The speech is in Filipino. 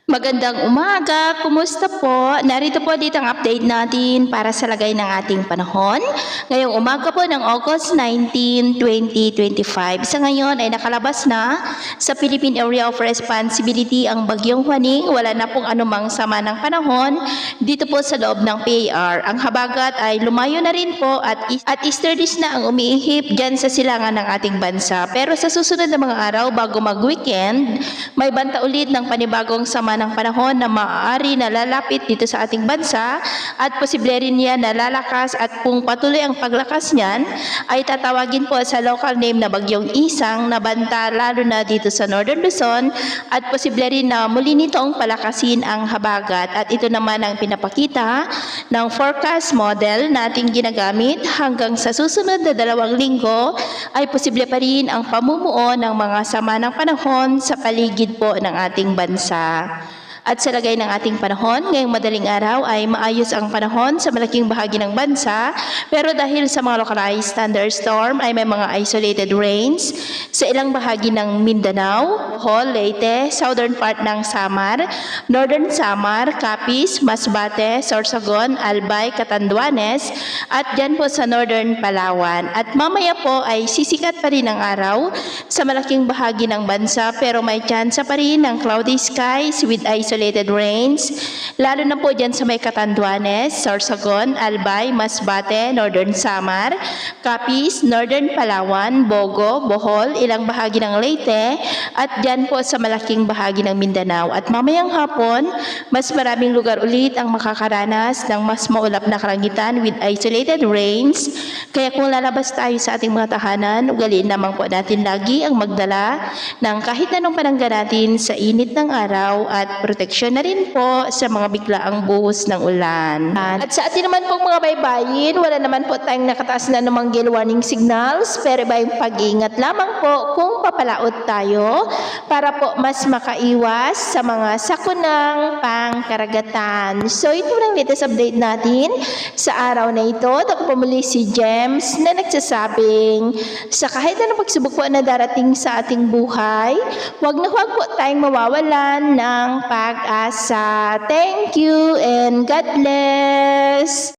Magandang umaga, kumusta po? Narito po dito ang update natin para sa lagay ng ating panahon. Ngayong umaga po ng August 19, 2025. Sa ngayon ay nakalabas na sa Philippine Area of Responsibility ang Bagyong Juaning. Wala na pong anumang sama ng panahon dito po sa loob ng PAR. Ang habagat ay lumayo na rin po at easterlies na ang umiihip dyan sa silangan ng ating bansa. Pero sa susunod na mga araw bago mag-weekend, may banta ulit ng panibagong sama ng panahon na maaari na lalapit dito sa ating bansa at posible rin yan na lalakas at kung patuloy ang paglakas niyan ay tatawagin po sa local name na Bagyong Isang na banta lalo na dito sa Northern Luzon at posible rin na muli nitong palakasin ang habagat at ito naman ang pinapakita ng forecast model na ating ginagamit hanggang sa susunod na 2 linggo ay posible pa rin ang pamumuo ng mga sama ng panahon sa paligid po ng ating bansa. At sa lagay ng ating panahon, ngayong madaling araw ay maayos ang panahon sa malaking bahagi ng bansa. Pero dahil sa mga localized thunderstorm ay may mga isolated rains sa ilang bahagi ng Mindanao, Bohol, Leyte, southern part ng Samar, northern Samar, Capiz, Masbate, Sorsogon, Albay, Catanduanes at dyan po sa northern Palawan. At mamaya po ay sisikat pa rin ang araw sa malaking bahagi ng bansa pero may tsansa pa rin ng cloudy skies with isolated rains, lalo na po dyan sa may Catanduanes, Sorsogon, Albay, Masbate, Northern Samar, Capiz, Northern Palawan, Bogo, Bohol, ilang bahagi ng Leyte, at dyan po sa malaking bahagi ng Mindanao. At mamayang hapon, mas maraming lugar ulit ang makakaranas ng mas maulap na kalangitan with isolated rains. Kaya kung lalabas tayo sa ating mga tahanan, ugaliin naman po natin lagi ang magdala ng kahit anong panangga natin sa init ng araw at proteksyon na rin po sa mga biglaang buhos ng ulan. At sa atin naman pong mga baybayin, wala naman po tayong nakataas na namang gale warning signals, pero iba yung pag-iingat lamang po kung papalaot tayo para po mas makaiwas sa mga sakunang pangkaragatan. So ito lang latest update natin sa araw na ito. Ako po muli si James na nagsasabing sa kahit anong pagsubok po na darating sa ating buhay, huwag na huwag po tayong mawawalan ng pag-asa. Thank you and God bless!